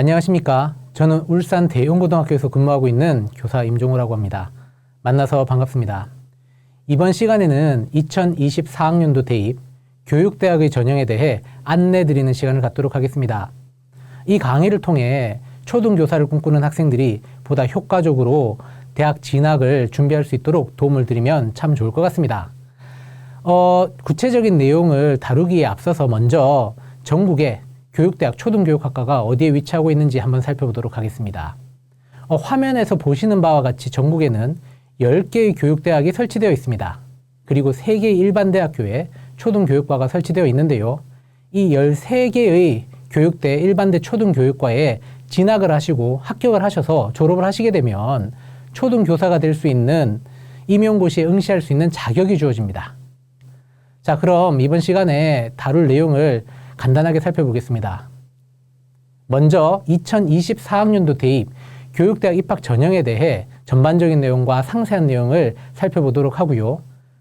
안녕하십니까. 저는 울산 대용고등학교에서 근무하고 있는 교사 임종우라고 합니다. 만나서 반갑습니다. 이번 시간에는 2024학년도 대입 교육대학의 전형에 대해 안내드리는 시간을 갖도록 하겠습니다. 이 강의를 통해 초등교사를 꿈꾸는 학생들이 보다 효과적으로 대학 진학을 준비할 수 있도록 도움을 드리면 참 좋을 것 같습니다. 구체적인 내용을 다루기에 앞서서 먼저 전국의 교육대학 초등교육학과가 어디에 위치하고 있는지 한번 살펴보도록 하겠습니다. 화면에서 보시는 바와 같이 전국에는 10개의 교육대학이 설치되어 있습니다. 그리고 3개의 일반대학교에 초등교육과가 설치되어 있는데요. 이 13개의 교육대 일반대 초등교육과에 진학을 하시고 합격을 하셔서 졸업을 하시게 되면 초등교사가 될 수 있는 임용고시에 응시할 수 있는 자격이 주어집니다. 자, 그럼 이번 시간에 다룰 내용을 간단하게 살펴보겠습니다. 먼저 2024학년도 대입 교육대학 입학 전형에 대해 전반적인 내용과 상세한 내용을 살펴보도록 하고요.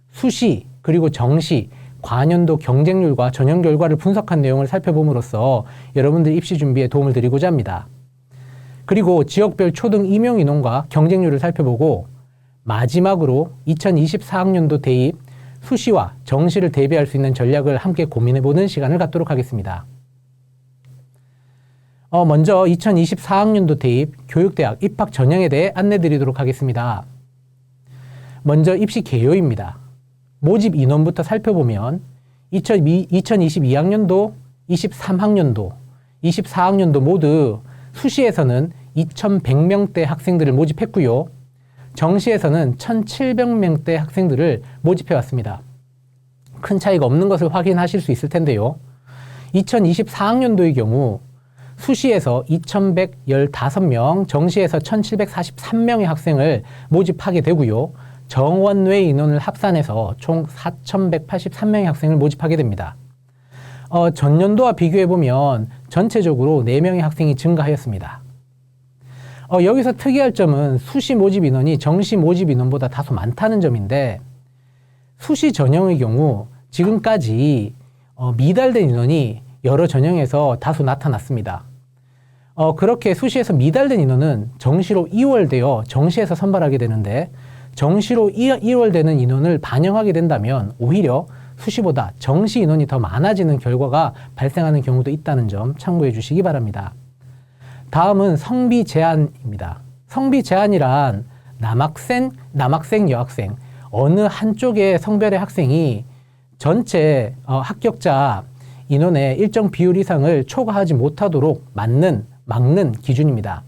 수시 그리고 정시 과년도 경쟁률과 전형 결과를 분석한 내용을 살펴봄으로써 여러분들 입시 준비에 도움을 드리고자 합니다. 그리고 지역별 초등 임용 인원과 경쟁률을 살펴보고 마지막으로 2024학년도 대입 수시와 정시를 대비할 수 있는 전략을 함께 고민해보는 시간을 갖도록 하겠습니다. 먼저 2024학년도 대입 교육대학 입학 전형에 대해 안내드리도록 하겠습니다. 먼저 입시 개요입니다. 모집 인원부터 살펴보면 2022학년도, 23학년도, 24학년도 모두 수시에서는 2100명대 학생들을 모집했고요. 정시에서는 1700명대 학생들을 모집해 왔습니다. 큰 차이가 없는 것을 확인하실 수 있을 텐데요. 2024학년도의 경우 수시에서 2115명, 정시에서 1743명의 학생을 모집하게 되고요. 정원외 인원을 합산해서 총 4183명의 학생을 모집하게 됩니다. 전년도와 비교해보면 전체적으로 4명의 학생이 증가하였습니다. 여기서 특이할 점은 수시 모집 인원이 정시 모집 인원보다 다소 많다는 점인데 수시 전형의 경우 지금까지 미달된 인원이 여러 전형에서 다소 나타났습니다. 그렇게 수시에서 미달된 인원은 정시로 이월되어 정시에서 선발하게 되는데 정시로 이월되는 인원을 반영하게 된다면 오히려 수시보다 정시 인원이 더 많아지는 결과가 발생하는 경우도 있다는 점 참고해 주시기 바랍니다. 다음은 성비 제한입니다. 성비 제한이란 남학생, 여학생 어느 한쪽의 성별의 학생이 전체 합격자 인원의 일정 비율 이상을 초과하지 못하도록 막는 기준입니다.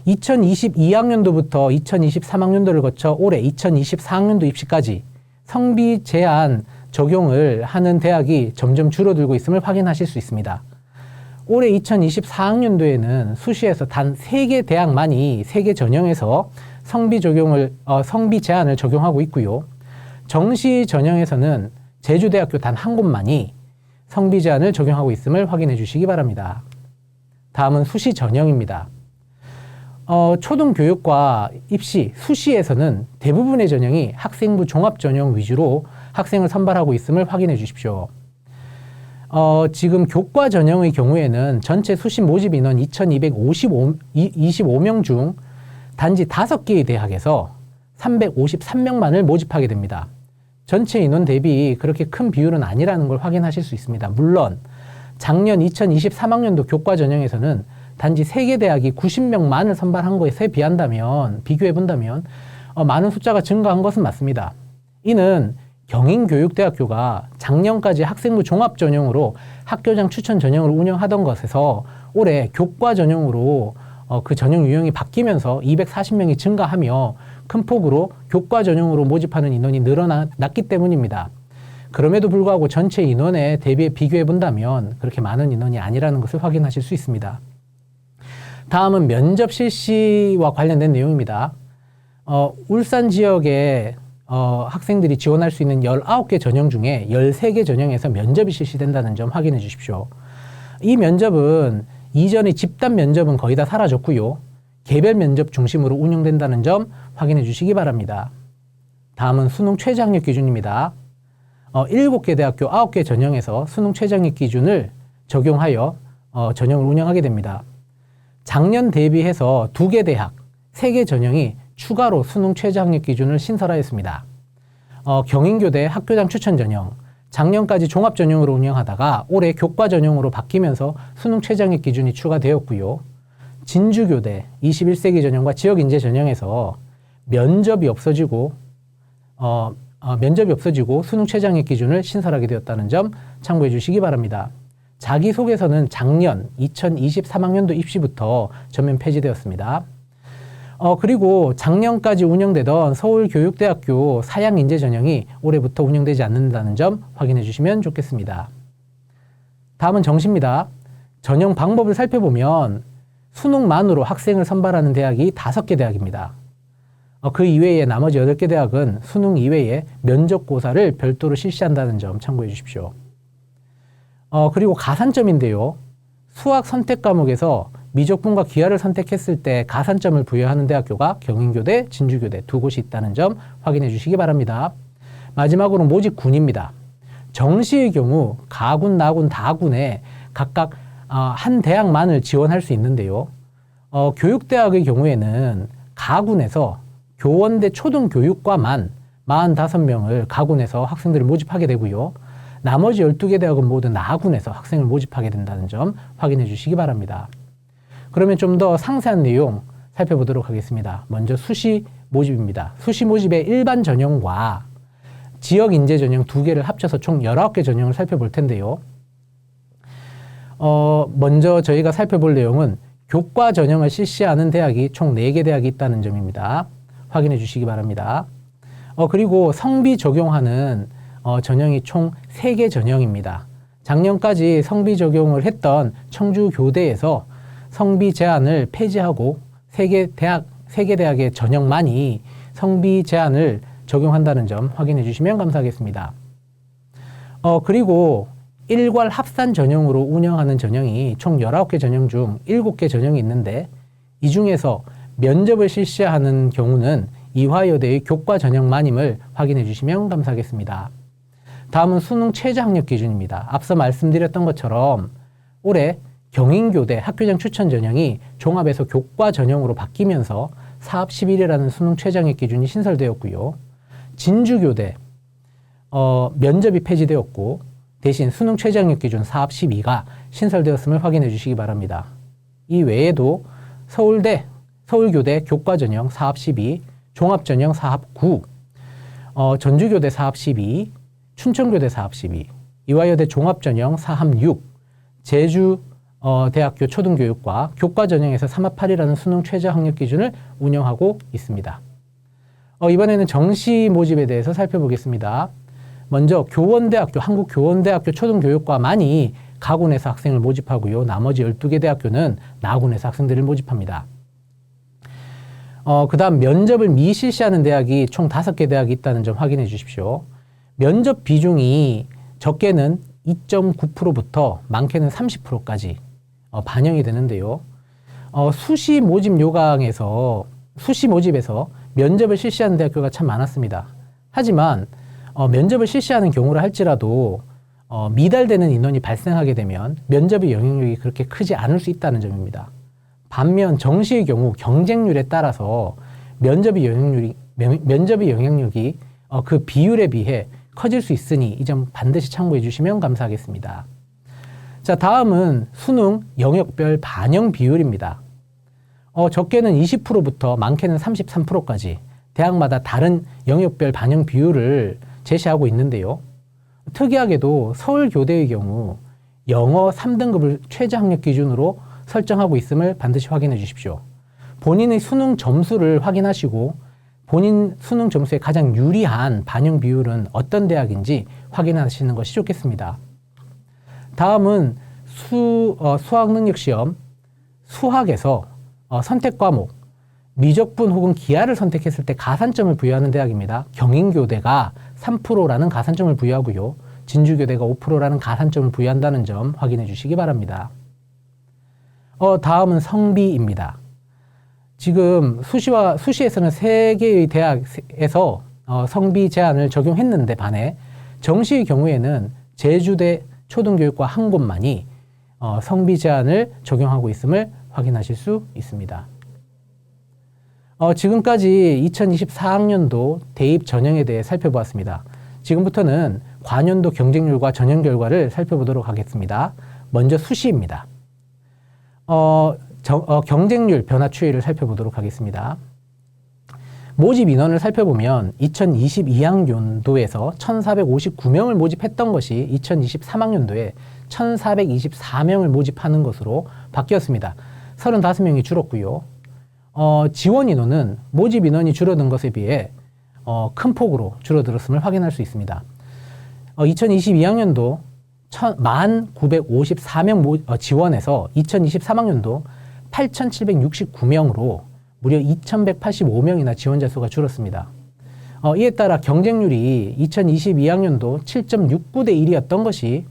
2022학년도부터 2023학년도를 거쳐 올해 2024학년도 입시까지 성비 제한 적용을 하는 대학이 점점 줄어들고 있음을 확인하실 수 있습니다. 올해 2024학년도에는 수시에서 단 3개 대학만이 3개 전형에서 성비 제한을 적용하고 있고요. 정시 전형에서는 제주대학교 단 한 곳만이 성비 제한을 적용하고 있음을 확인해 주시기 바랍니다. 다음은 수시 전형입니다. 초등교육과 입시, 수시에서는 대부분의 전형이 학생부 종합 전형 위주로 학생을 선발하고 있음을 확인해 주십시오. 지금 교과 전형의 경우에는 전체 수시 모집 인원 2225명 중 단지 5개의 대학에서 353명만을 모집하게 됩니다. 전체 인원 대비 그렇게 큰 비율은 아니라는 걸 확인하실 수 있습니다. 물론 작년 2023학년도 교과 전형에서는 단지 3개 대학이 90명만을 선발한 것에 비교해본다면 많은 숫자가 증가한 것은 맞습니다. 이는 경인교육대학교가 작년까지 학생부 종합 전형으로 학교장 추천 전형을 운영하던 것에서 올해 교과 전형으로 그 전형 유형이 바뀌면서 240명이 증가하며 큰 폭으로 교과 전형으로 모집하는 인원이 늘어났기 때문입니다. 그럼에도 불구하고 전체 인원에 대비해 비교해 본다면 그렇게 많은 인원이 아니라는 것을 확인하실 수 있습니다. 다음은 면접 실시와 관련된 내용입니다. 울산 지역에 학생들이 지원할 수 있는 19개 전형 중에 13개 전형에서 면접이 실시된다는 점 확인해 주십시오. 이 면접은 이전의 집단 면접은 거의 다 사라졌고요. 개별 면접 중심으로 운영된다는 점 확인해 주시기 바랍니다. 다음은 수능 최저학력 기준입니다. 7개 대학교 9개 전형에서 수능 최저학력 기준을 적용하여 전형을 운영하게 됩니다. 작년 대비해서 2개 대학, 3개 전형이 추가로 수능 최저 학력 기준을 신설하였습니다. 경인교대 학교장 추천 전형, 작년까지 종합 전형으로 운영하다가 올해 교과 전형으로 바뀌면서 수능 최저 학력 기준이 추가되었고요. 진주교대 21세기 전형과 지역인재 전형에서 면접이 없어지고 수능 최저 학력 기준을 신설하게 되었다는 점 참고해 주시기 바랍니다. 자기소개서는 작년 2023학년도 입시부터 전면 폐지되었습니다. 그리고 작년까지 운영되던 서울교육대학교 사양인재 전형이 올해부터 운영되지 않는다는 점 확인해 주시면 좋겠습니다. 다음은 정시입니다. 전형 방법을 살펴보면 수능만으로 학생을 선발하는 대학이 5개 대학입니다. 그 이외에 나머지 8개 대학은 수능 이외에 면접고사를 별도로 실시한다는 점 참고해 주십시오. 그리고 가산점인데요. 수학 선택 과목에서 미적분과 기하를 선택했을 때 가산점을 부여하는 대학교가 경인교대, 진주교대 2곳이 있다는 점 확인해 주시기 바랍니다. 마지막으로 모집군입니다. 정시의 경우 가군, 나군, 다군에 각각 한 대학만을 지원할 수 있는데요. 교육대학의 경우에는 가군에서 교원대 초등교육과만 45명을 가군에서 학생들을 모집하게 되고요. 나머지 12개 대학은 모두 나군에서 학생을 모집하게 된다는 점 확인해 주시기 바랍니다. 그러면 좀 더 상세한 내용 살펴보도록 하겠습니다. 먼저 수시 모집입니다. 수시 모집의 일반 전형과 지역 인재 전형 2개를 합쳐서 총 19개 전형을 살펴볼 텐데요. 먼저 저희가 살펴볼 내용은 교과 전형을 실시하는 대학이 총 4개 대학이 있다는 점입니다. 확인해 주시기 바랍니다. 그리고 성비 적용하는 전형이 총 3개 전형입니다. 작년까지 성비 적용을 했던 청주교대에서 성비 제한을 폐지하고 3개 대학의 전형만이 성비 제한을 적용한다는 점 확인해 주시면 감사하겠습니다. 그리고 일괄 합산 전형으로 운영하는 전형이 총 19개 전형 중 7개 전형이 있는데 이 중에서 면접을 실시하는 경우는 이화여대의 교과 전형만임을 확인해 주시면 감사하겠습니다. 다음은 수능 최저 학력 기준입니다. 앞서 말씀드렸던 것처럼 올해 경인교대 학교장 추천 전형이 종합에서 교과 전형으로 바뀌면서 4합11이라는 수능 최저 학력 기준이 신설되었고요. 진주교대 면접이 폐지되었고 대신 수능 최저 학력 기준 4합12가 신설되었음을 확인해 주시기 바랍니다. 이 외에도 서울교대 교과 전형 4합12, 종합 전형 4합9, 전주교대 4합12, 춘천교대 4합12, 이화여대 종합 전형 4합6, 제주대학교 초등교육과 교과 전형에서 3합8이라는 수능 최저 학력 기준을 운영하고 있습니다. 이번에는 정시 모집에 대해서 살펴보겠습니다. 먼저 한국교원대학교 초등교육과만이 가군에서 학생을 모집하고요. 나머지 12개 대학교는 나군에서 학생들을 모집합니다. 그 다음 면접을 미실시하는 대학이 총 5개 대학이 있다는 점 확인해 주십시오. 면접 비중이 적게는 2.9%부터 많게는 30%까지 반영이 되는데요. 수시 모집에서 면접을 실시하는 대학교가 참 많았습니다. 하지만 면접을 실시하는 경우라 할지라도 미달되는 인원이 발생하게 되면 면접의 영향력이 그렇게 크지 않을 수 있다는 점입니다. 반면 정시의 경우 경쟁률에 따라서 면접의 영향력이 그 비율에 비해 커질 수 있으니 이 점 반드시 참고해 주시면 감사하겠습니다. 자, 다음은 수능 영역별 반영 비율입니다. 적게는 20%부터 많게는 33%까지 대학마다 다른 영역별 반영 비율을 제시하고 있는데요. 특이하게도 서울교대의 경우 영어 3등급을 최저 학력 기준으로 설정하고 있음을 반드시 확인해 주십시오. 본인의 수능 점수를 확인하시고 본인 수능 점수에 가장 유리한 반영 비율은 어떤 대학인지 확인하시는 것이 좋겠습니다. 다음은 수학능력시험 수학에서 선택 과목 미적분 혹은 기하를 선택했을 때 가산점을 부여하는 대학입니다. 경인교대가 3%라는 가산점을 부여하고요. 진주교대가 5%라는 가산점을 부여한다는 점 확인해 주시기 바랍니다. 다음은 성비입니다. 지금 수시에서는 3개의 대학에서 성비 제한을 적용했는데 반해 정시의 경우에는 제주대 초등교육과 한 곳만이 성비 제한을 적용하고 있음을 확인하실 수 있습니다. 지금까지 2024학년도 대입 전형에 대해 살펴보았습니다. 지금부터는 관연도 경쟁률과 전형 결과를 살펴보도록 하겠습니다. 먼저 수시입니다. 경쟁률 변화 추이를 살펴보도록 하겠습니다. 모집 인원을 살펴보면 2022학년도에서 1,459명을 모집했던 것이 2023학년도에 1,424명을 모집하는 것으로 바뀌었습니다. 35명이 줄었고요. 지원 인원은 모집 인원이 줄어든 것에 비해 큰 폭으로 줄어들었음을 확인할 수 있습니다. 2022학년도 1,954명 지원에서 2023학년도 8,769명으로 무려 2,185명이나 지원자 수가 줄었습니다. 이에 따라 경쟁률이 2022학년도 7.69대 1이었던 것이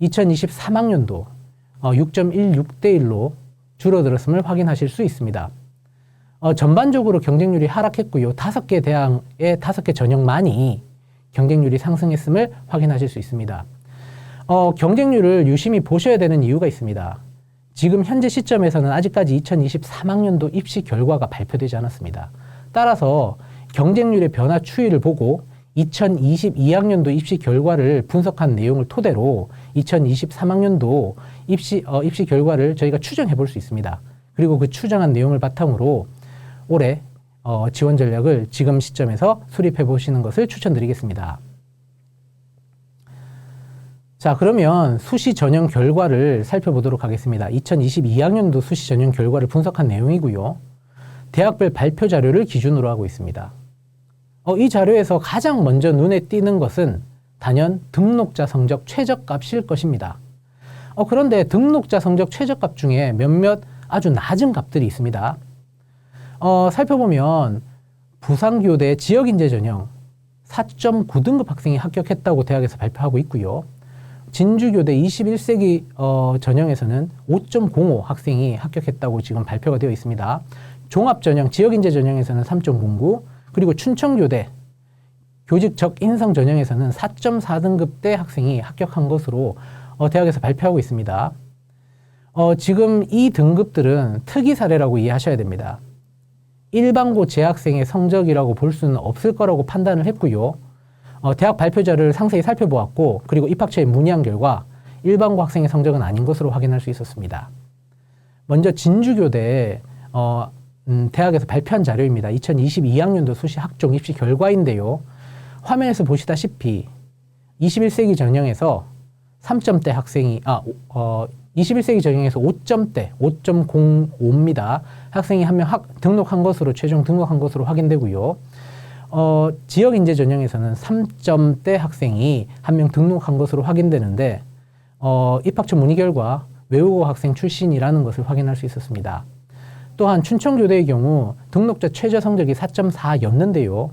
2023학년도 6.16대 1로 줄어들었음을 확인하실 수 있습니다. 전반적으로 경쟁률이 하락했고요. 5개 대학의 5개 전형만이 경쟁률이 상승했음을 확인하실 수 있습니다. 경쟁률을 유심히 보셔야 되는 이유가 있습니다. 지금 현재 시점에서는 아직까지 2023학년도 입시 결과가 발표되지 않았습니다. 따라서 경쟁률의 변화 추이를 보고 2022학년도 입시 결과를 분석한 내용을 토대로 2023학년도 입시 결과를 저희가 추정해 볼 수 있습니다. 그리고 그 추정한 내용을 바탕으로 올해 지원 전략을 지금 시점에서 수립해 보시는 것을 추천드리겠습니다. 자, 그러면 수시 전형 결과를 살펴보도록 하겠습니다. 2022학년도 수시 전형 결과를 분석한 내용이고요. 대학별 발표 자료를 기준으로 하고 있습니다. 이 자료에서 가장 먼저 눈에 띄는 것은 단연 등록자 성적 최저값일 것입니다. 그런데 등록자 성적 최저값 중에 몇몇 아주 낮은 값들이 있습니다. 살펴보면 부산교대 지역인재 전형 4.9등급 학생이 합격했다고 대학에서 발표하고 있고요. 진주교대 21세기 전형에서는 5.05 학생이 합격했다고 지금 발표가 되어 있습니다. 종합전형, 지역인재 전형에서는 3.09, 그리고 춘천교대 교직적 인성 전형에서는 4.4등급대 학생이 합격한 것으로 대학에서 발표하고 있습니다. 지금 이 등급들은 특이 사례라고 이해하셔야 됩니다. 일반고 재학생의 성적이라고 볼 수는 없을 거라고 판단을 했고요. 대학 발표자를 상세히 살펴보았고, 그리고 입학처에 문의한 결과 일반고 학생의 성적은 아닌 것으로 확인할 수 있었습니다. 먼저 진주교대 대학에서 발표한 자료입니다. 2022학년도 수시 학종 입시 결과인데요. 화면에서 보시다시피 21세기 전형에서 3점대 학생이 21세기 전형에서 5점대 5.05입니다. 학생이 한 명 등록한 것으로 최종 등록한 것으로 확인되고요. 지역인재 전형에서는 3점대 학생이 한 명 등록한 것으로 확인되는데 입학처 문의 결과 외국어 학생 출신이라는 것을 확인할 수 있었습니다. 또한 춘천교대의 경우 등록자 최저 성적이 4.4였는데요.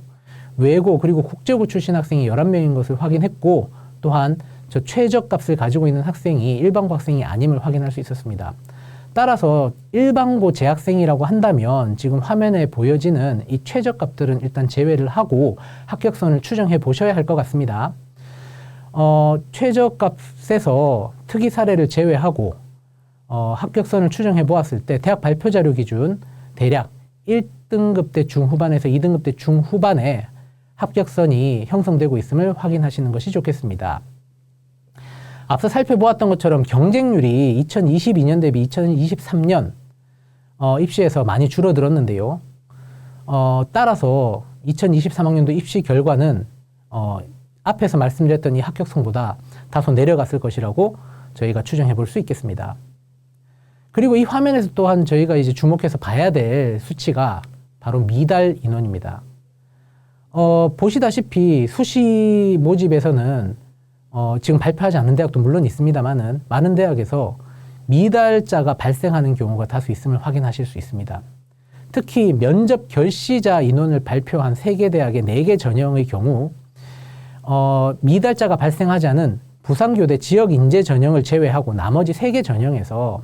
외고 그리고 국제고 출신 학생이 11명인 것을 확인했고, 또한 저 최저값을 가지고 있는 학생이 일반고 학생이 아님을 확인할 수 있었습니다. 따라서 일반고 재학생이라고 한다면 지금 화면에 보여지는 이 최저값들은 일단 제외를 하고 합격선을 추정해 보셔야 할 것 같습니다. 최저값에서 특이 사례를 제외하고 합격선을 추정해 보았을 때 대학 발표 자료 기준 대략 1등급대 중후반에서 2등급대 중후반에 합격선이 형성되고 있음을 확인하시는 것이 좋겠습니다. 앞서 살펴보았던 것처럼 경쟁률이 2022년 대비 2023년 입시에서 많이 줄어들었는데요. 따라서 2023학년도 입시 결과는 앞에서 말씀드렸던 이 합격선보다 다소 내려갔을 것이라고 저희가 추정해 볼 수 있겠습니다. 그리고 이 화면에서 또한 저희가 이제 주목해서 봐야 될 수치가 바로 미달 인원입니다. 보시다시피 수시 모집에서는 지금 발표하지 않는 대학도 물론 있습니다만은 많은 대학에서 미달자가 발생하는 경우가 다수 있음을 확인하실 수 있습니다. 특히 면접 결시자 인원을 발표한 3개 대학의 4개 전형의 경우 미달자가 발생하지 않은 부산교대 지역인재 전형을 제외하고 나머지 3개 전형에서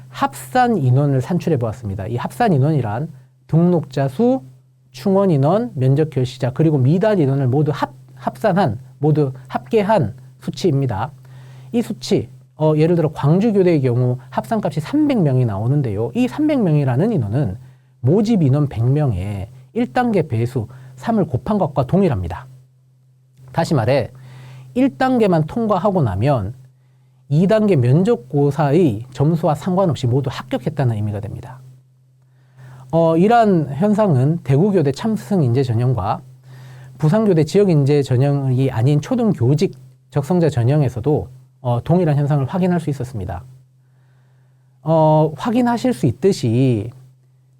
합산 인원을 산출해 보았습니다. 이 합산 인원이란 등록자 수, 충원 인원, 면접 결시자, 그리고 미달 인원을 모두 합산한, 모두 합계한 수치입니다. 이 수치, 예를 들어 광주교대의 경우 합산값이 300명이 나오는데요. 이 300명이라는 인원은 모집 인원 100명에 1단계 배수 3을 곱한 것과 동일합니다. 다시 말해 1단계만 통과하고 나면 2단계 면접고사의 점수와 상관없이 모두 합격했다는 의미가 됩니다. 이러한 현상은 대구교대 참승인재 전형과 부산교대 지역인재 전형이 아닌 초등교직 적성자 전형에서도 동일한 현상을 확인할 수 있었습니다. 확인하실 수 있듯이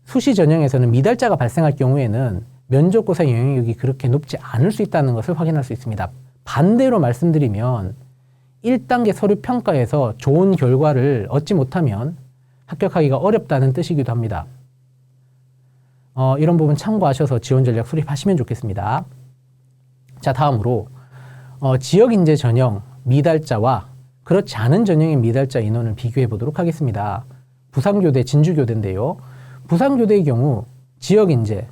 수시 전형에서는 미달자가 발생할 경우에는 면접고사 영향력이 그렇게 높지 않을 수 있다는 것을 확인할 수 있습니다. 반대로 말씀드리면 1단계 서류 평가에서 좋은 결과를 얻지 못하면 합격하기가 어렵다는 뜻이기도 합니다. 이런 부분 참고하셔서 지원 전략 수립하시면 좋겠습니다. 자, 다음으로 지역인재 전형 미달자와 그렇지 않은 전형의 미달자 인원을 비교해 보도록 하겠습니다. 부산교대, 진주교대인데요. 부산교대의 경우 지역인재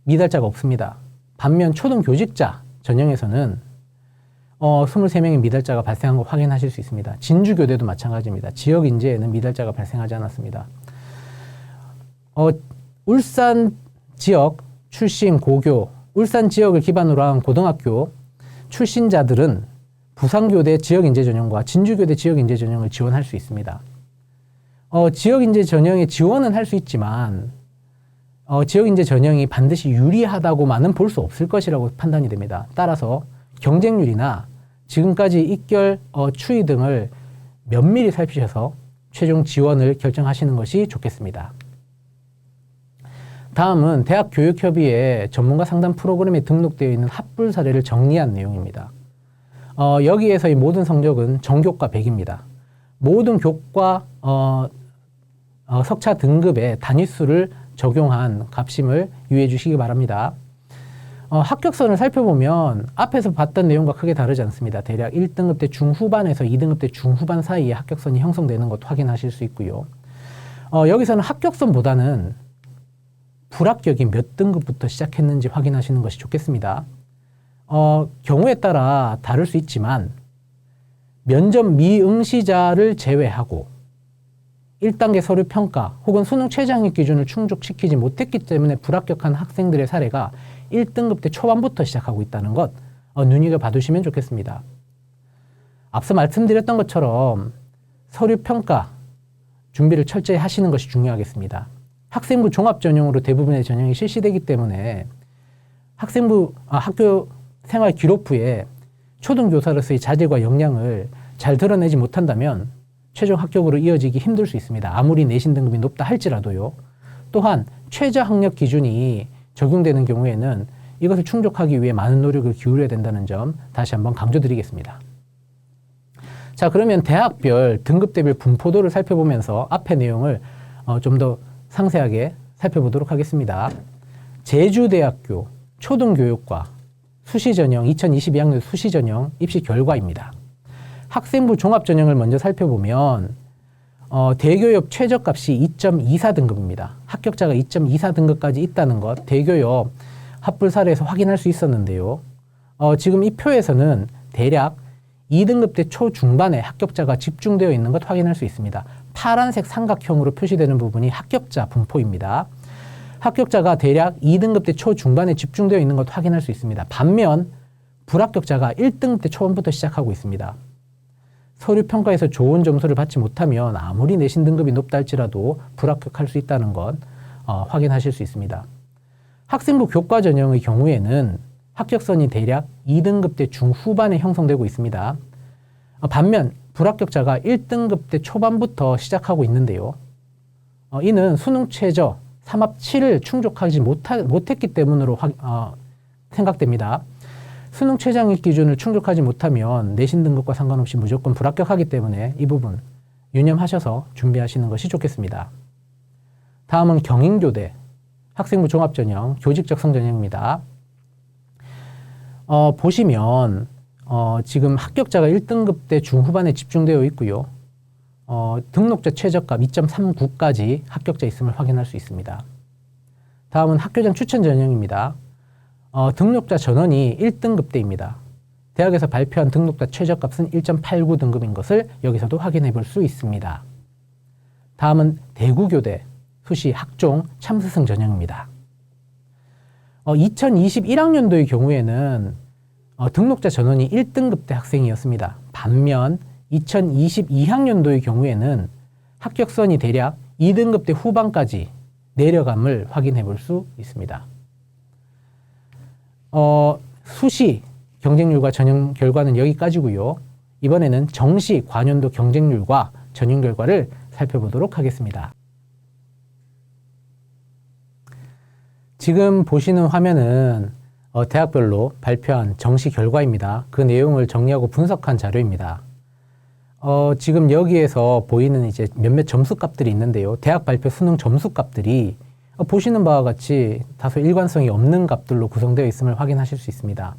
미달자가 없습니다. 반면 초등교직자 전형에서는 23명의 미달자가 발생한 거 확인하실 수 있습니다. 진주교대도 마찬가지입니다. 지역인재에는 미달자가 발생하지 않았습니다. 울산 지역 출신 고교, 울산 지역을 기반으로 한 고등학교 출신자들은 부산교대 지역인재 전형과 진주교대 지역인재 전형을 지원할 수 있습니다. 지역인재 전형에 지원은 할 수 있지만 지역인재 전형이 반드시 유리하다고만은 볼 수 없을 것이라고 판단이 됩니다. 따라서 경쟁률이나 지금까지 입결 추이 등을 면밀히 살피셔서 최종 지원을 결정하시는 것이 좋겠습니다. 다음은 대학교육협의회 전문가 상담 프로그램에 등록되어 있는 합불 사례를 정리한 내용입니다. 여기에서의 모든 성적은 전교과 100입니다. 모든 교과 석차 등급의 단위수를 적용한 값임을 유의해 주시기 바랍니다. 합격선을 살펴보면 앞에서 봤던 내용과 크게 다르지 않습니다. 대략 1등급 때 중후반에서 2등급 때 중후반 사이에 합격선이 형성되는 것 확인하실 수 있고요. 여기서는 합격선보다는 불합격이 몇 등급부터 시작했는지 확인하시는 것이 좋겠습니다. 경우에 따라 다를 수 있지만 면접 미응시자를 제외하고 1단계 서류 평가 혹은 수능 최저학력 기준을 충족시키지 못했기 때문에 불합격한 학생들의 사례가 1등급 때 초반부터 시작하고 있다는 것 눈여겨 봐두시면 좋겠습니다. 앞서 말씀드렸던 것처럼 서류 평가 준비를 철저히 하시는 것이 중요하겠습니다. 학생부 종합 전형으로 대부분의 전형이 실시되기 때문에 학교 생활 기록 후에 초등교사로서의 자질과 역량을 잘 드러내지 못한다면 최종 합격으로 이어지기 힘들 수 있습니다. 아무리 내신 등급이 높다 할지라도요. 또한 최저학력 기준이 적용되는 경우에는 이것을 충족하기 위해 많은 노력을 기울여야 된다는 점 다시 한번 강조드리겠습니다. 자, 그러면 대학별 등급대별 분포도를 살펴보면서 앞의 내용을 좀 더 상세하게 살펴보도록 하겠습니다. 제주대학교 초등교육과 수시전형 2022학년 수시전형 입시 결과입니다. 학생부 종합전형을 먼저 살펴보면 대교협 최저값이 2.24등급입니다. 합격자가 2.24등급까지 있다는 것 대교협 합불 사례에서 확인할 수 있었는데요. 지금 이 표에서는 대략 2등급 때 초중반에 합격자가 집중되어 있는 것 확인할 수 있습니다. 파란색 삼각형으로 표시되는 부분이 합격자 분포입니다. 합격자가 대략 2등급 때 초중반에 집중되어 있는 것 확인할 수 있습니다. 반면 불합격자가 1등급 때 초반부터 시작하고 있습니다. 서류 평가에서 좋은 점수를 받지 못하면 아무리 내신 등급이 높다 할지라도 불합격할 수 있다는 것 확인하실 수 있습니다. 학생부 교과 전형의 경우에는 합격선이 대략 2등급 때 중후반에 형성되고 있습니다. 반면 불합격자가 1등급 때 초반부터 시작하고 있는데요. 이는 수능 최저 3합 7을 충족하지 못했기 때문으로 생각됩니다. 수능 최저학력 기준을 충족하지 못하면 내신 등급과 상관없이 무조건 불합격하기 때문에 이 부분 유념하셔서 준비하시는 것이 좋겠습니다. 다음은 경인교대 학생부 종합전형 교직적성 전형입니다. 보시면 지금 합격자가 1등급 때 중후반에 집중되어 있고요. 등록자 최저값 2.39까지 합격자 있음을 확인할 수 있습니다. 다음은 학교장 추천 전형입니다. 등록자 전원이 1등급 때입니다. 대학에서 발표한 등록자 최저값은 1.89 등급인 것을 여기서도 확인해 볼 수 있습니다. 다음은 대구교대 수시 학종 참스승 전형입니다. 2021학년도의 경우에는 등록자 전원이 1등급대 학생이었습니다. 반면 2022학년도의 경우에는 합격선이 대략 2등급대 후반까지 내려감을 확인해 볼 수 있습니다. 수시 경쟁률과 전형 결과는 여기까지고요. 이번에는 정시 관연도 경쟁률과 전형 결과를 살펴보도록 하겠습니다. 지금 보시는 화면은 대학별로 발표한 정시 결과입니다. 그 내용을 정리하고 분석한 자료입니다. 지금 여기에서 보이는 이제 몇몇 점수값들이 있는데요. 대학 발표 수능 점수값들이 보시는 바와 같이 다소 일관성이 없는 값들로 구성되어 있음을 확인하실 수 있습니다.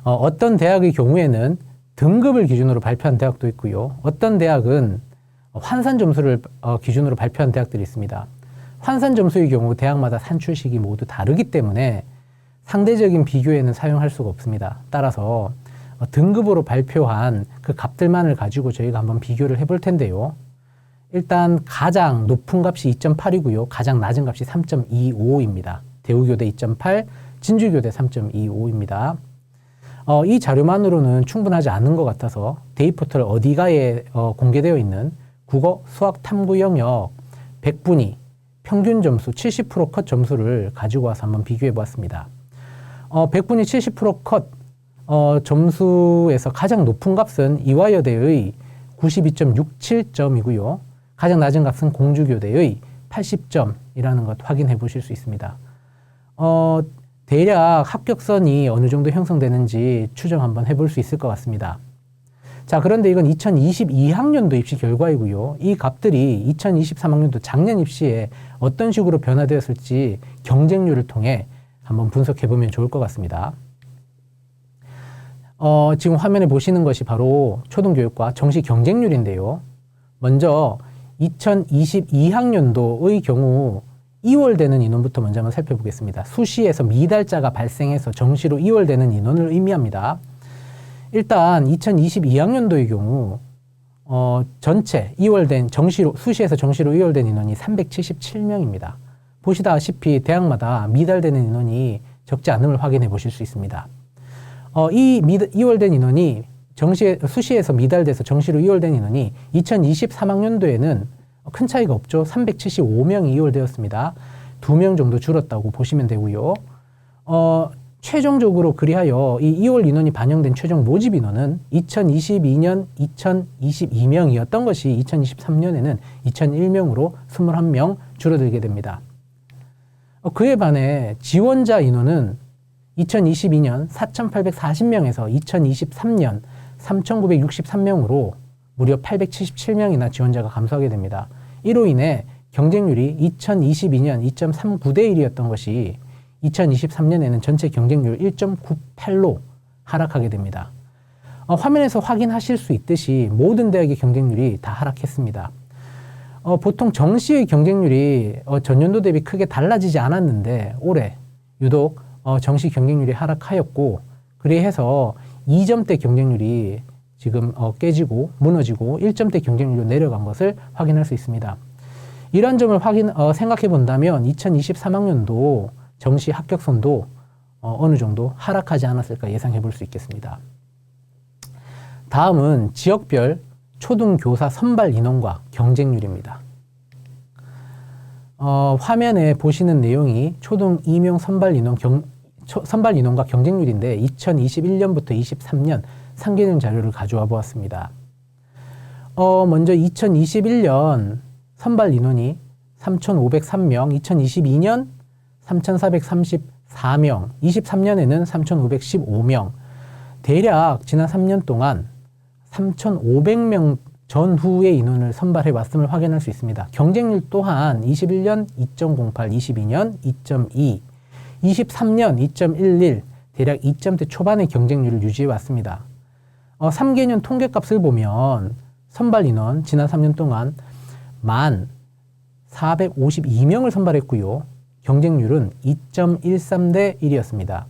어떤 대학의 경우에는 등급을 기준으로 발표한 대학도 있고요. 어떤 대학은 환산 점수를 기준으로 발표한 대학들이 있습니다. 환산 점수의 경우 대학마다 산출식이 모두 다르기 때문에 상대적인 비교에는 사용할 수가 없습니다. 따라서 등급으로 발표한 그 값들만을 가지고 저희가 한번 비교를 해볼 텐데요. 일단 가장 높은 값이 2.8이고요. 가장 낮은 값이 3.25입니다. 대우교대 2.8, 진주교대 3.25입니다. 이 자료만으로는 충분하지 않은 것 같아서 데이포털 어디가에 공개되어 있는 국어, 수학, 탐구 영역 100분위 평균 점수 70% 컷 점수를 가지고 와서 한번 비교해 보았습니다. 100분위 70% 컷 점수에서 가장 높은 값은 이화여대의 92.67점이고요. 가장 낮은 값은 공주교대의 80점이라는 것 확인해 보실 수 있습니다. 대략 합격선이 어느 정도 형성되는지 추정 한번 해볼 수 있을 것 같습니다. 자, 그런데 이건 2022학년도 입시 결과이고요. 이 값들이 2023학년도 작년 입시에 어떤 식으로 변화되었을지 경쟁률을 통해 한번 분석해 보면 좋을 것 같습니다. 지금 화면에 보시는 것이 바로 초등교육과 정시 경쟁률인데요. 먼저 2022학년도의 경우 2월되는 인원부터 먼저 한번 살펴보겠습니다. 수시에서 미달자가 발생해서 정시로 2월되는 인원을 의미합니다. 일단 2022학년도의 경우 전체 2월된 정시로 수시에서 정시로 2월된 인원이 377명입니다. 보시다시피 대학마다 미달되는 인원이 적지 않음을 확인해 보실 수 있습니다. 이 2월된 인원이 수시에서 미달돼서 정시로 2월된 인원이 2023학년도에는 큰 차이가 없죠. 375명이 2월되었습니다. 2명 정도 줄었다고 보시면 되고요. 최종적으로 그리하여 이 2월 인원이 반영된 최종 모집 인원은 2022년 2022명이었던 것이 2023년에는 2001명으로 21명 줄어들게 됩니다. 그에 반해 지원자 인원은 2022년 4,840명에서 2023년 3,963명으로 무려 877명이나 지원자가 감소하게 됩니다. 이로 인해 경쟁률이 2022년 2.39대 1이었던 것이 2023년에는 전체 경쟁률 1.98로 하락하게 됩니다. 화면에서 확인하실 수 있듯이 모든 대학의 경쟁률이 다 하락했습니다. 보통 정시의 경쟁률이 전년도 대비 크게 달라지지 않았는데 올해 유독 정시 경쟁률이 하락하였고 그리해서 2점대 경쟁률이 지금 깨지고 무너지고 1점대 경쟁률로 내려간 것을 확인할 수 있습니다. 이런 점을 생각해 본다면 2023학년도 정시 합격선도 어느 정도 하락하지 않았을까 예상해 볼 수 있겠습니다. 다음은 지역별 초등교사 선발 인원과 경쟁률입니다. 화면에 보시는 내용이 초등 임용 선발 인원과 경쟁률인데 2021년부터 23년 3개년 자료를 가져와 보았습니다. 먼저 2021년 선발 인원이 3,503명, 2022년 3,434명, 23년에는 3,515명, 대략 지난 3년 동안 3,500명 전후의 인원을 선발해 왔음을 확인할 수 있습니다. 경쟁률 또한 21년 2.08, 22년 2.2, 23년 2.11, 대략 2점대 초반의 경쟁률을 유지해 왔습니다. 3개년 통계값을 보면 선발 인원 지난 3년 동안 1,452명을 선발했고요. 경쟁률은 2.13대 1이었습니다.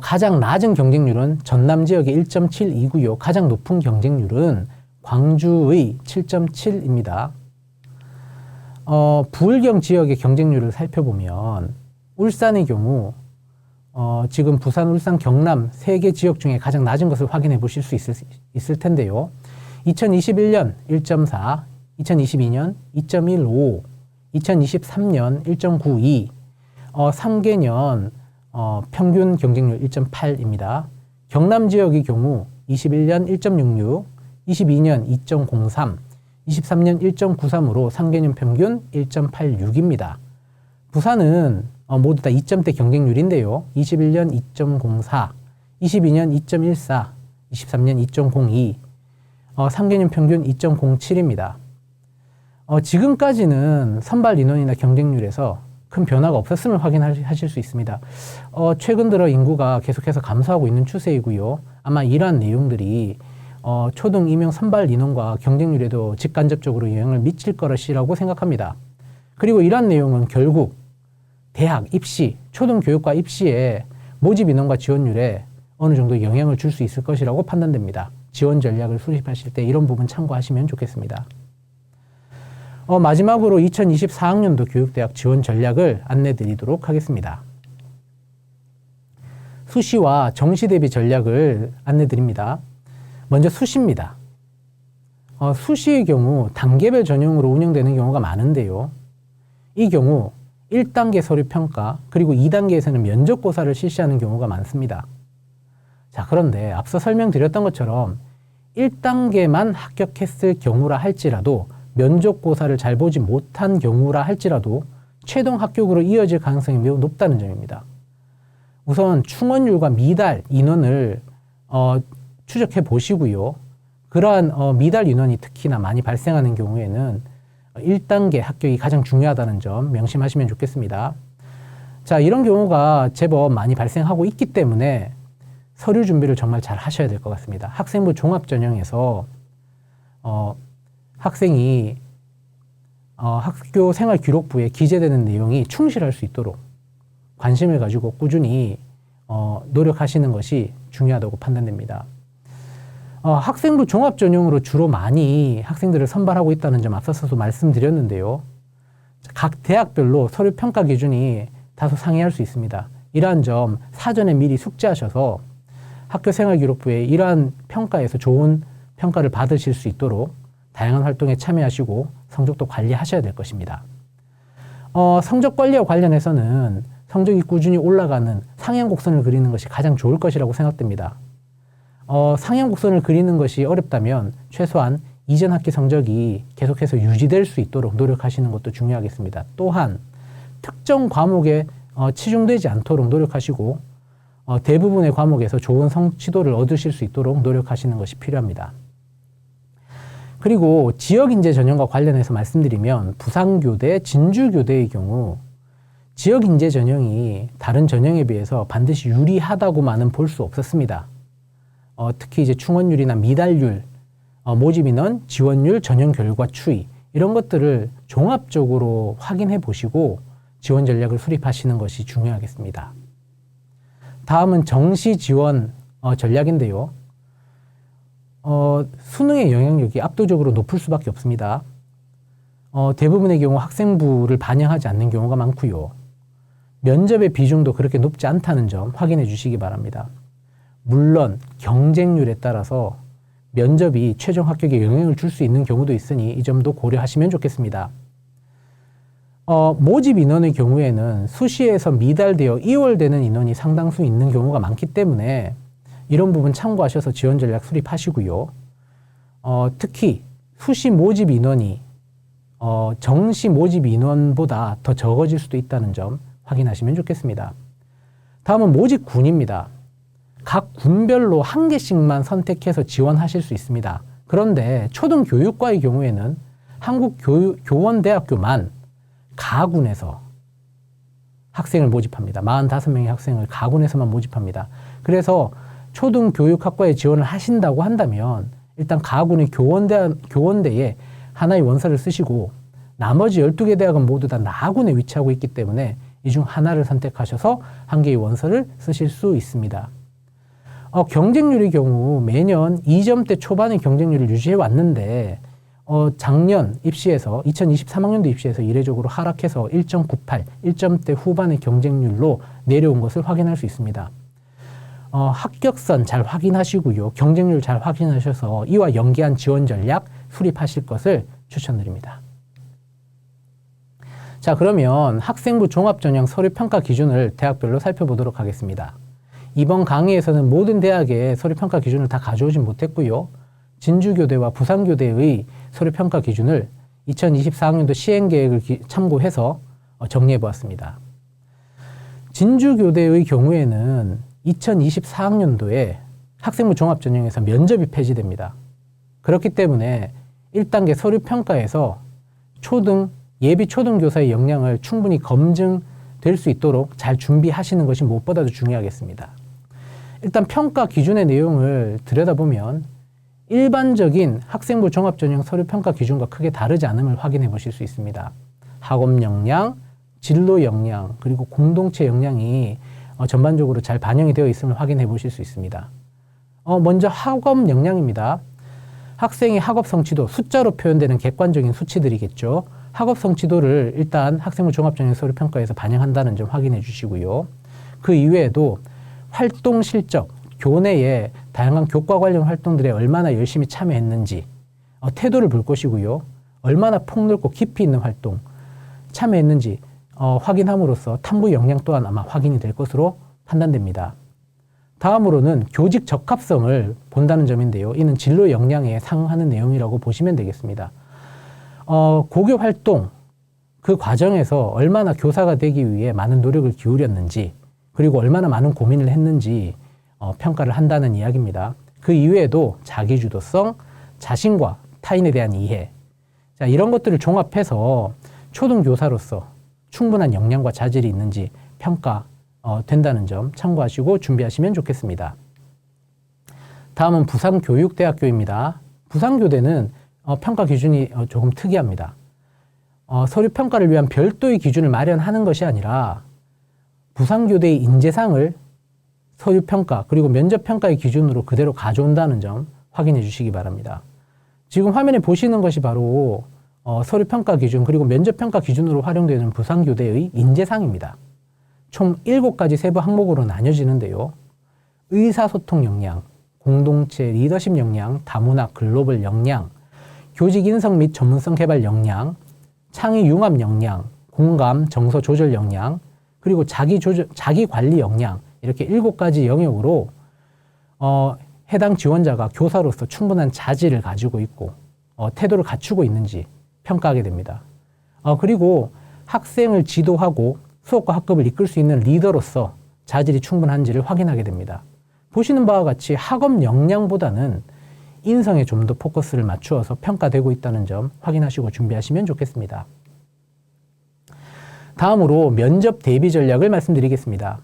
가장 낮은 경쟁률은 전남 지역의 1.72고요. 가장 높은 경쟁률은 광주의 7.7입니다. 부울경 지역의 경쟁률을 살펴보면 울산의 경우 지금 부산, 울산, 경남 3개 지역 중에 가장 낮은 것을 확인해 보실 수 있을 텐데요. 2021년 1.4, 2022년 2.15, 2023년 1.92, 3개년 평균 경쟁률 1.8입니다. 경남 지역의 경우 21년 1.66, 22년 2.03, 23년 1.93으로 3개년 평균 1.86입니다. 부산은 모두 다 2점대 경쟁률인데요. 21년 2.04, 22년 2.14, 23년 2.02, 3개년 평균 2.07입니다. 지금까지는 선발 인원이나 경쟁률에서 큰 변화가 없었음을 확인하실 수 있습니다. 최근 들어 인구가 계속해서 감소하고 있는 추세이고요. 아마 이러한 내용들이 초등 임용 선발 인원과 경쟁률에도 직간접적으로 영향을 미칠 것이라고 생각합니다. 그리고 이러한 내용은 결국 대학 입시, 초등교육과 입시에 모집 인원과 지원율에 어느 정도 영향을 줄 수 있을 것이라고 판단됩니다. 지원 전략을 수립하실 때 이런 부분 참고하시면 좋겠습니다. 마지막으로 2024학년도 교육대학 지원 전략을 안내 드리도록 하겠습니다. 수시와 정시 대비 전략을 안내 드립니다. 먼저 수시입니다. 수시의 경우 단계별 전형으로 운영되는 경우가 많은데요. 이 경우 1단계 서류 평가 그리고 2단계에서는 면접고사를 실시하는 경우가 많습니다. 자, 그런데 앞서 설명드렸던 것처럼 1단계만 합격했을 경우라 할지라도 면접고사를 잘 보지 못한 경우라 할지라도 최종 합격으로 이어질 가능성이 매우 높다는 점입니다. 우선 충원율과 미달 인원을 추적해 보시고요. 그러한 미달 인원이 특히나 많이 발생하는 경우에는 1단계 합격이 가장 중요하다는 점 명심하시면 좋겠습니다. 자, 이런 경우가 제법 많이 발생하고 있기 때문에 서류 준비를 정말 잘 하셔야 될 것 같습니다. 학생부 종합전형에서 학생이 학교 생활기록부에 기재되는 내용이 충실할 수 있도록 관심을 가지고 꾸준히 노력하시는 것이 중요하다고 판단됩니다. 학생부 종합전형으로 주로 많이 학생들을 선발하고 있다는 점 앞서서도 말씀드렸는데요. 각 대학별로 서류 평가 기준이 다소 상이할 수 있습니다. 이러한 점 사전에 미리 숙지하셔서 학교 생활기록부에 이러한 평가에서 좋은 평가를 받으실 수 있도록 다양한 활동에 참여하시고 성적도 관리하셔야 될 것입니다. 성적 관리와 관련해서는 성적이 꾸준히 올라가는 상향 곡선을 그리는 것이 가장 좋을 것이라고 생각됩니다. 상향 곡선을 그리는 것이 어렵다면 최소한 이전 학기 성적이 계속해서 유지될 수 있도록 노력하시는 것도 중요하겠습니다. 또한 특정 과목에 치중되지 않도록 노력하시고 대부분의 과목에서 좋은 성취도를 얻으실 수 있도록 노력하시는 것이 필요합니다. 그리고 지역인재 전형과 관련해서 말씀드리면 부산교대, 진주교대의 경우 지역인재 전형이 다른 전형에 비해서 반드시 유리하다고만은 볼 수 없었습니다. 특히 이제 충원율이나 미달률, 모집인원, 지원율, 전형 결과 추이 이런 것들을 종합적으로 확인해 보시고 지원 전략을 수립하시는 것이 중요하겠습니다. 다음은 정시 지원 전략인데요. 수능의 영향력이 압도적으로 높을 수밖에 없습니다. 대부분의 경우 학생부를 반영하지 않는 경우가 많고요. 면접의 비중도 그렇게 높지 않다는 점 확인해 주시기 바랍니다. 물론 경쟁률에 따라서 면접이 최종 합격에 영향을 줄 수 있는 경우도 있으니 이 점도 고려하시면 좋겠습니다. 모집 인원의 경우에는 수시에서 미달되어 2월되는 인원이 상당수 있는 경우가 많기 때문에 이런 부분 참고하셔서 지원 전략 수립하시고요. 특히 수시 모집 인원이 정시 모집 인원보다 더 적어질 수도 있다는 점 확인하시면 좋겠습니다. 다음은 모집군입니다. 각 군별로 한 개씩만 선택해서 지원하실 수 있습니다. 그런데 초등교육과의 경우에는 한국교원대학교만 가군에서 학생을 모집합니다. 45명의 학생을 가군에서만 모집합니다. 그래서 초등교육학과에 지원을 하신다고 한다면 일단 가군의 교원대에 하나의 원서를 쓰시고 나머지 12개 대학은 모두 다 나군에 위치하고 있기 때문에 이 중 하나를 선택하셔서 한 개의 원서를 쓰실 수 있습니다. 경쟁률의 경우 매년 2점대 초반의 경쟁률을 유지해 왔는데 작년 입시에서 2023학년도 입시에서 이례적으로 하락해서 1.98, 1점대 후반의 경쟁률로 내려온 것을 확인할 수 있습니다. 합격선 잘 확인하시고요. 경쟁률 잘 확인하셔서 이와 연계한 지원 전략 수립하실 것을 추천드립니다. 자, 그러면 학생부 종합전형 서류평가 기준을 대학별로 살펴보도록 하겠습니다. 이번 강의에서는 모든 대학의 서류평가 기준을 다 가져오진 못했고요. 진주교대와 부산교대의 서류평가 기준을 2024학년도 시행계획을 참고해서 정리해 보았습니다. 진주교대의 경우에는 2024학년도에 학생부 종합전형에서 면접이 폐지됩니다. 그렇기 때문에 1단계 서류평가에서 예비 초등교사의 역량을 충분히 검증될 수 있도록 잘 준비하시는 것이 무엇보다도 중요하겠습니다. 일단 평가 기준의 내용을 들여다보면 일반적인 학생부 종합전형 서류평가 기준과 크게 다르지 않음을 확인해 보실 수 있습니다. 학업 역량, 진로 역량, 그리고 공동체 역량이 전반적으로 잘 반영이 되어 있음을 확인해 보실 수 있습니다. 먼저 학업 역량입니다. 학생의 학업 성취도, 숫자로 표현되는 객관적인 수치들이겠죠. 학업 성취도를 일단 학생부 종합전형 서류평가에서 반영한다는 점 확인해 주시고요. 그 이외에도 활동 실적, 교내에 다양한 교과 관련 활동들에 얼마나 열심히 참여했는지 태도를 볼 것이고요. 얼마나 폭넓고 깊이 있는 활동 참여했는지 확인함으로써 탐구 역량 또한 아마 확인이 될 것으로 판단됩니다. 다음으로는 교직 적합성을 본다는 점인데요. 이는 진로 역량에 상응하는 내용이라고 보시면 되겠습니다. 고교 활동 그 과정에서 얼마나 교사가 되기 위해 많은 노력을 기울였는지 그리고 얼마나 많은 고민을 했는지 평가를 한다는 이야기입니다. 그 이외에도 자기주도성, 자신과 타인에 대한 이해, 자, 이런 것들을 종합해서 초등교사로서 충분한 역량과 자질이 있는지 평가 된다는 점 참고하시고 준비하시면 좋겠습니다. 다음은 부산교육대학교입니다. 부산교대는 평가 기준이 조금 특이합니다. 서류 평가를 위한 별도의 기준을 마련하는 것이 아니라 부산교대의 인재상을 서류 평가 그리고 면접 평가의 기준으로 그대로 가져온다는 점 확인해 주시기 바랍니다. 지금 화면에 보시는 것이 바로 서류 평가 기준 그리고 면접 평가 기준으로 활용되는 부산교대의 인재상입니다. 총 7가지 세부 항목으로 나뉘어지는데요. 의사소통 역량, 공동체 리더십 역량, 다문화 글로벌 역량, 교직 인성 및 전문성 개발 역량, 창의 융합 역량, 공감, 정서 조절 역량, 그리고 자기 관리 역량, 이렇게 7가지 영역으로 해당 지원자가 교사로서 충분한 자질을 가지고 있고 태도를 갖추고 있는지 평가하게 됩니다. 그리고 학생을 지도하고 수업과 학급을 이끌 수 있는 리더로서 자질이 충분한지를 확인하게 됩니다. 보시는 바와 같이 학업 역량보다는 인성에 좀 더 포커스를 맞추어서 평가되고 있다는 점 확인하시고 준비하시면 좋겠습니다. 다음으로 면접 대비 전략을 말씀드리겠습니다.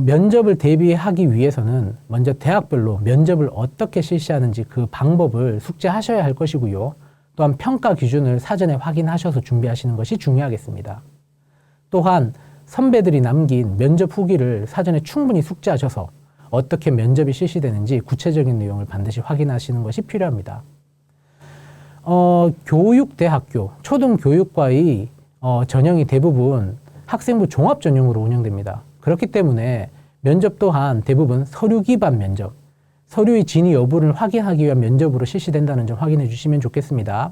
면접을 대비하기 위해서는 먼저 대학별로 면접을 어떻게 실시하는지 그 방법을 숙지하셔야 할 것이고요. 또한 평가 기준을 사전에 확인하셔서 준비하시는 것이 중요하겠습니다. 또한 선배들이 남긴 면접 후기를 사전에 충분히 숙지하셔서 어떻게 면접이 실시되는지 구체적인 내용을 반드시 확인하시는 것이 필요합니다. 교육대학교, 초등교육과의 전형이 대부분 학생부 종합전형으로 운영됩니다. 그렇기 때문에 면접 또한 대부분 서류 기반 면접, 서류의 진위 여부를 확인하기 위한 면접으로 실시된다는 점 확인해 주시면 좋겠습니다.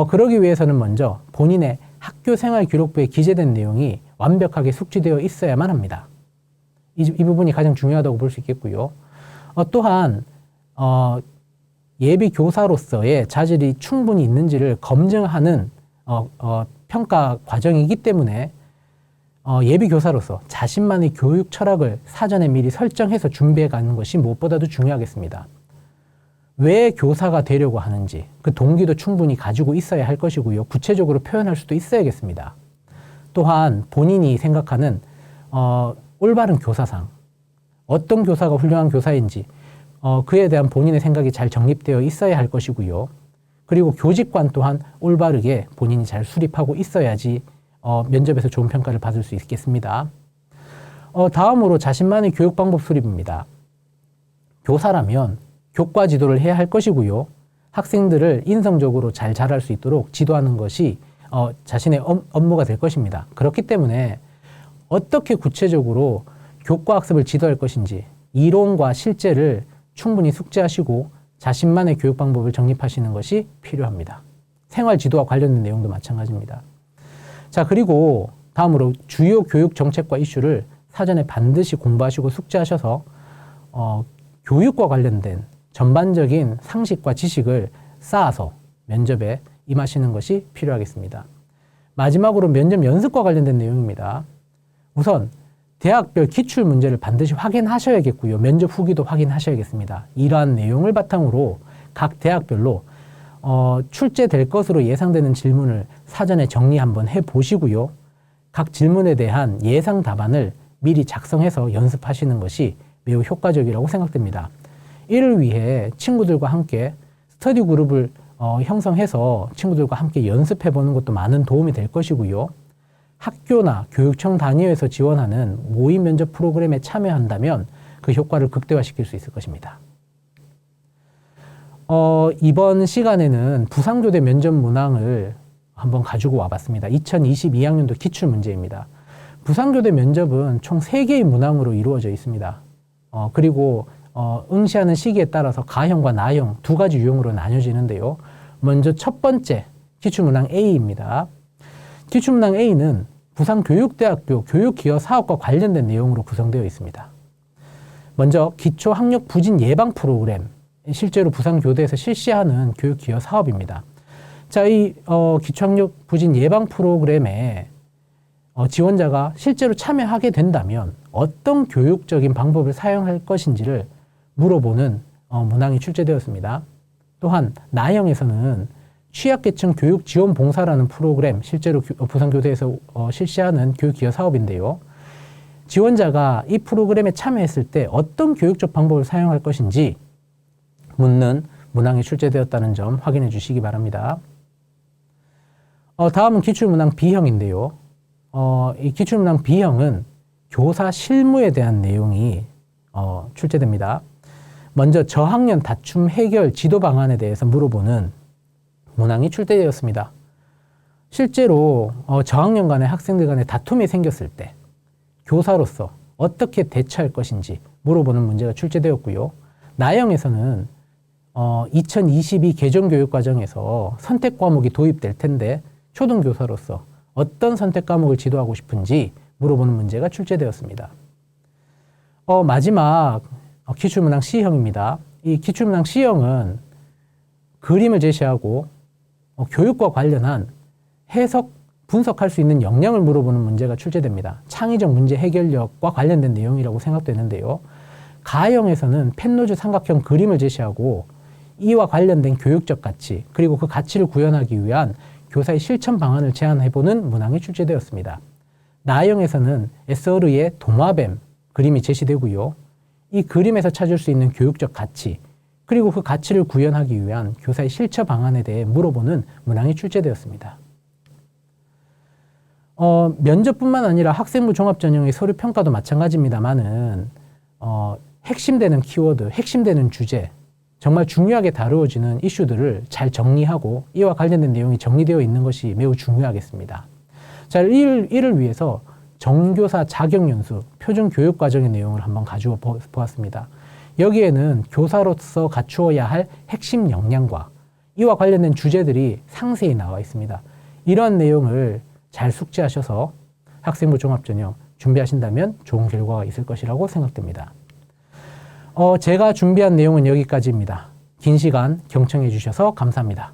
그러기 위해서는 먼저 본인의 학교 생활 기록부에 기재된 내용이 완벽하게 숙지되어 있어야만 합니다. 이 부분이 가장 중요하다고 볼 수 있겠고요. 또한 예비 교사로서의 자질이 충분히 있는지를 검증하는 평가 과정이기 때문에 예비 교사로서 자신만의 교육 철학을 사전에 미리 설정해서 준비해 가는 것이 무엇보다도 중요하겠습니다. 왜 교사가 되려고 하는지 그 동기도 충분히 가지고 있어야 할 것이고요. 구체적으로 표현할 수도 있어야겠습니다. 또한 본인이 생각하는 올바른 교사상, 어떤 교사가 훌륭한 교사인지 그에 대한 본인의 생각이 잘 정립되어 있어야 할 것이고요. 그리고 교직관 또한 올바르게 본인이 잘 수립하고 있어야지 면접에서 좋은 평가를 받을 수 있겠습니다. 다음으로 자신만의 교육 방법 수립입니다. 교사라면 교과 지도를 해야 할 것이고요. 학생들을 인성적으로 잘 자랄 수 있도록 지도하는 것이 자신의 업무가 될 것입니다. 그렇기 때문에 어떻게 구체적으로 교과 학습을 지도할 것인지 이론과 실제를 충분히 숙지하시고 자신만의 교육 방법을 정립하시는 것이 필요합니다. 생활 지도와 관련된 내용도 마찬가지입니다. 자, 그리고 다음으로 주요 교육 정책과 이슈를 사전에 반드시 공부하시고 숙지하셔서 교육과 관련된 전반적인 상식과 지식을 쌓아서 면접에 임하시는 것이 필요하겠습니다. 마지막으로 면접 연습과 관련된 내용입니다. 우선 대학별 기출 문제를 반드시 확인하셔야겠고요. 면접 후기도 확인하셔야겠습니다. 이러한 내용을 바탕으로 각 대학별로 출제될 것으로 예상되는 질문을 사전에 정리 한번 해보시고요. 각 질문에 대한 예상 답안을 미리 작성해서 연습하시는 것이 매우 효과적이라고 생각됩니다. 이를 위해 친구들과 함께 스터디 그룹을 형성해서 친구들과 함께 연습해보는 것도 많은 도움이 될 것이고요. 학교나 교육청 단위에서 지원하는 모의 면접 프로그램에 참여한다면 그 효과를 극대화시킬 수 있을 것입니다. 이번 시간에는 부산교대 면접 문항을 한번 가지고 와봤습니다. 2022학년도 기출문제입니다. 부산교대 면접은 총 3개의 문항으로 이루어져 있습니다. 그리고 응시하는 시기에 따라서 가형과 나형 2가지 유형으로 나뉘어지는데요. 먼저 첫 번째 기출문항 A입니다. 기출문항 A는 부산교육대학교 교육기여사업과 관련된 내용으로 구성되어 있습니다. 먼저 기초학력 부진 예방 프로그램, 실제로 부산교대에서 실시하는 교육기여사업입니다. 자, 이 기초학력 부진 예방 프로그램에 지원자가 실제로 참여하게 된다면 어떤 교육적인 방법을 사용할 것인지를 물어보는 문항이 출제되었습니다. 또한 나형에서는 취약계층 교육지원봉사라는 프로그램, 실제로 부산교대에서 실시하는 교육기여사업인데요. 지원자가 이 프로그램에 참여했을 때 어떤 교육적 방법을 사용할 것인지 묻는 문항이 출제되었다는 점 확인해 주시기 바랍니다. 다음은 기출문항 B형인데요. 이 기출문항 B형은 교사 실무에 대한 내용이 출제됩니다. 먼저 저학년 다툼 해결 지도 방안에 대해서 물어보는 문항이 출제되었습니다. 실제로 저학년 간의 학생들 간의 다툼이 생겼을 때 교사로서 어떻게 대처할 것인지 물어보는 문제가 출제되었고요. 나형에서는 2022 개정교육과정에서 선택 과목이 도입될 텐데 초등교사로서 어떤 선택 과목을 지도하고 싶은지 물어보는 문제가 출제되었습니다. 마지막 기출문항 C형입니다. 이 기출문항 C형은 그림을 제시하고 교육과 관련한 해석, 분석할 수 있는 역량을 물어보는 문제가 출제됩니다. 창의적 문제 해결력과 관련된 내용이라고 생각되는데요. 가형에서는 펜노즈 삼각형 그림을 제시하고 이와 관련된 교육적 가치, 그리고 그 가치를 구현하기 위한 교사의 실천 방안을 제안해보는 문항이 출제되었습니다. 나형에서는 에서르의 도마뱀 그림이 제시되고요. 이 그림에서 찾을 수 있는 교육적 가치, 그리고 그 가치를 구현하기 위한 교사의 실천 방안에 대해 물어보는 문항이 출제되었습니다. 면접뿐만 아니라 학생부 종합전형의 서류 평가도 마찬가지입니다만은 핵심되는 키워드, 핵심되는 주제, 정말 중요하게 다루어지는 이슈들을 잘 정리하고 이와 관련된 내용이 정리되어 있는 것이 매우 중요하겠습니다. 자, 이를 위해서 정교사 자격연수, 표준교육과정의 내용을 한번 가지고 보았습니다. 여기에는 교사로서 갖추어야 할 핵심 역량과 이와 관련된 주제들이 상세히 나와 있습니다. 이러한 내용을 잘 숙지하셔서 학생부 종합전형 준비하신다면 좋은 결과가 있을 것이라고 생각됩니다. 제가 준비한 내용은 여기까지입니다. 긴 시간 경청해 주셔서 감사합니다.